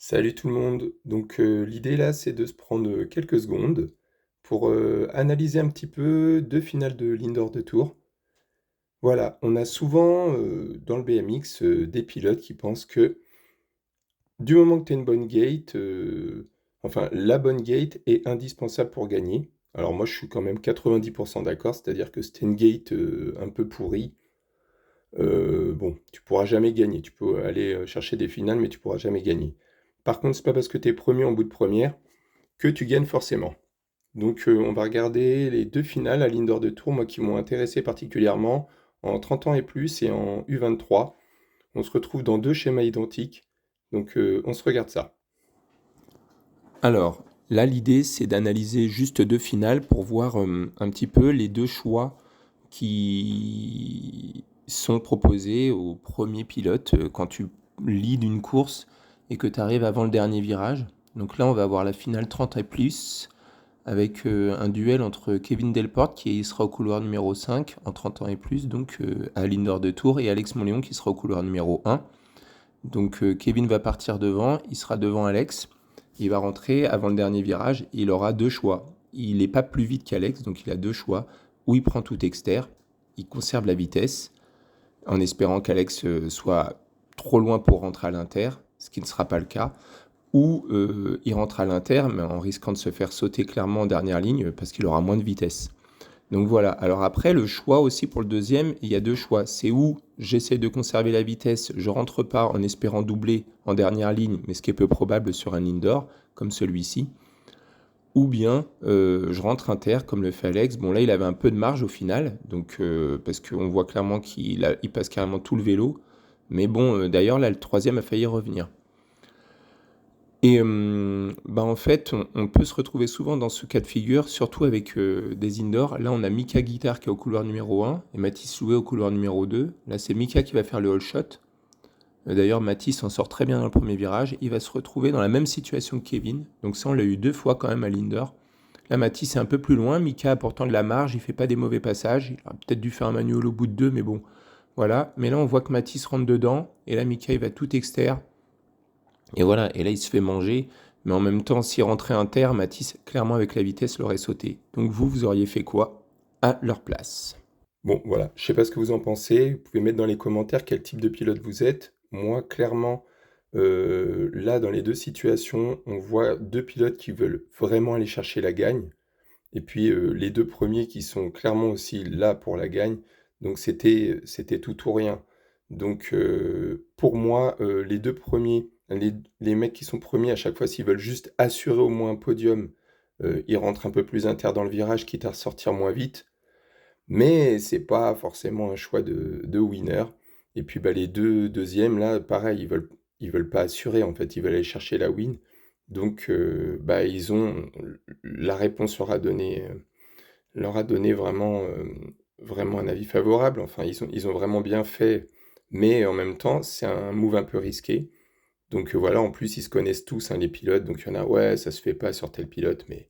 Salut tout le monde. L'idée là, c'est de se prendre quelques secondes pour analyser un petit peu deux finales de l'Indoor de Tour. Voilà, on a souvent dans le BMX des pilotes qui pensent que du moment que tu as une bonne gate, enfin la bonne gate est indispensable pour gagner. Alors moi je suis quand même 90% d'accord, c'est-à-dire que si t'as une gate un peu pourrie, bon, tu pourras jamais gagner. Tu peux aller chercher des finales, mais tu pourras jamais gagner. Par contre, c'est pas parce que tu es premier en bout de première que tu gagnes forcément. On va regarder les deux finales à l'Indoor de Tours, moi qui m'ont intéressé particulièrement, en 30 ans et plus et en U23. On se retrouve dans deux schémas identiques, on se regarde ça. Alors, là, l'idée, c'est d'analyser juste deux finales pour voir un petit peu les deux choix qui sont proposés au premier pilote quand tu leads une course et que tu arrives avant le dernier virage. Donc là, on va avoir la finale 30 et plus avec un duel entre Kevin Delporte qui sera au couloir numéro 5 en 30 ans et plus, donc à l'indoor de Tours, et Alex Montléon qui sera au couloir numéro 1. Donc Kevin va partir devant, il sera devant Alex, il va rentrer avant le dernier virage, et il aura deux choix. Il n'est pas plus vite qu'Alex, donc il a deux choix. Ou il prend tout externe, il conserve la vitesse, en espérant qu'Alex soit trop loin pour rentrer à l'inter, ce qui ne sera pas le cas. Ou il rentre à l'inter, mais en risquant de se faire sauter clairement en dernière ligne, parce qu'il aura moins de vitesse. Donc voilà. Alors après, le choix aussi pour le deuxième, il y a deux choix. C'est où j'essaie de conserver la vitesse, je rentre pas en espérant doubler en dernière ligne, mais ce qui est peu probable sur un indoor, comme celui-ci. Ou bien je rentre inter, comme le fait Alex. Bon là, il avait un peu de marge au final, donc parce qu'on voit clairement il passe carrément tout le vélo. Mais bon, d'ailleurs, là, le troisième a failli revenir. Et bah, en fait, on peut se retrouver souvent dans ce cas de figure, surtout avec des indoors. Là, on a Mika Guitar qui est au couloir numéro 1 et Mathis Louet au couloir numéro 2. Là, c'est Mika qui va faire le all shot. D'ailleurs, Mathis s'en sort très bien dans le premier virage. Il va se retrouver dans la même situation que Kevin. Donc ça, on l'a eu deux fois quand même à l'indoor. Là, Mathis est un peu plus loin. Mika a pourtant de la marge. Il fait pas des mauvais passages. Il aurait peut-être dû faire un manuel au bout de deux, mais bon, voilà. Mais là, on voit que Mathis rentre dedans. Et là, Mika, il va tout externe. Et voilà, et là il se fait manger, mais en même temps, s'il rentrait inter, Matisse, clairement avec la vitesse, l'aurait sauté. Donc vous auriez fait quoi à leur place? Bon, voilà, je sais pas ce que vous en pensez, vous pouvez mettre dans les commentaires quel type de pilote vous êtes. Moi, clairement, là, dans les deux situations, on voit deux pilotes qui veulent vraiment aller chercher la gagne. Et puis les deux premiers qui sont clairement aussi là pour la gagne. C'était tout ou rien. Pour moi, les deux premiers, les mecs qui sont premiers à chaque fois, s'ils veulent juste assurer au moins un podium, ils rentrent un peu plus inter dans le virage, quitte à ressortir moins vite. Mais c'est pas forcément un choix de winner. Et puis bah, les deux deuxièmes, là, pareil, ils veulent pas assurer, en fait, ils veulent aller chercher la win. Bah, la réponse leur a donné vraiment, vraiment un avis favorable. Enfin, ils ont vraiment bien fait, mais en même temps, c'est un move un peu risqué. Voilà, en plus, ils se connaissent tous, hein, les pilotes. Donc il y en a, ouais, ça se fait pas sur tel pilote, mais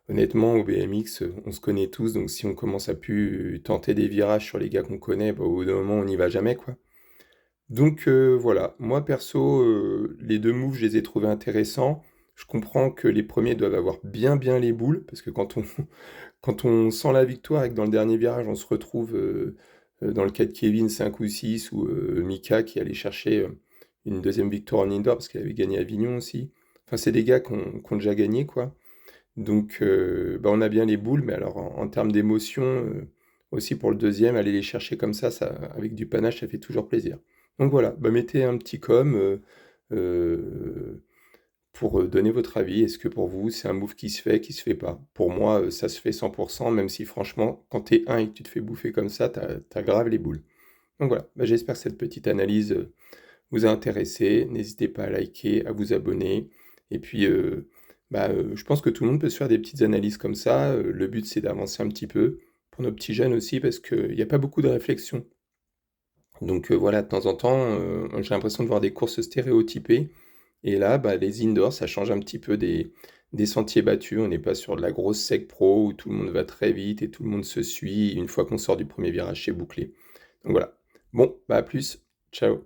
honnêtement, au BMX, on se connaît tous. Donc si on commence à plus tenter des virages sur les gars qu'on connaît, bah, au bout d'un moment, on n'y va jamais, quoi. Voilà, moi perso, les 2 moves, je les ai trouvés intéressants. Je comprends que les premiers doivent avoir bien, bien les boules, parce que quand on sent la victoire et que dans le dernier virage, on se retrouve, dans le cas de Kevin 5 ou 6 ou Mika qui allait chercher une deuxième victoire en indoor parce qu'il avait gagné Avignon aussi. Enfin, c'est des gars qui ont déjà gagné, quoi. Bah, on a bien les boules, mais alors en termes d'émotion, aussi pour le deuxième, aller les chercher comme ça, avec du panache, ça fait toujours plaisir. Donc voilà, bah, mettez un petit com euh, pour donner votre avis. Est-ce que pour vous, c'est un move qui se fait pas? Pour moi, ça se fait 100%, même si franchement, quand t'es un et que tu te fais bouffer comme ça, t'as grave les boules. Donc voilà, bah, j'espère que cette petite analyse vous a intéressé. N'hésitez pas à liker, à vous abonner. Et puis, je pense que tout le monde peut se faire des petites analyses comme ça. Le but, c'est d'avancer un petit peu pour nos petits jeunes aussi, parce qu'il n'y a pas beaucoup de réflexion. Voilà, de temps en temps, j'ai l'impression de voir des courses stéréotypées. Et là, bah, les indoors, ça change un petit peu des sentiers battus. On n'est pas sur de la grosse sec pro où tout le monde va très vite et tout le monde se suit. Une fois qu'on sort du premier virage, c'est bouclé. Donc voilà. Bon, bah à plus. Ciao.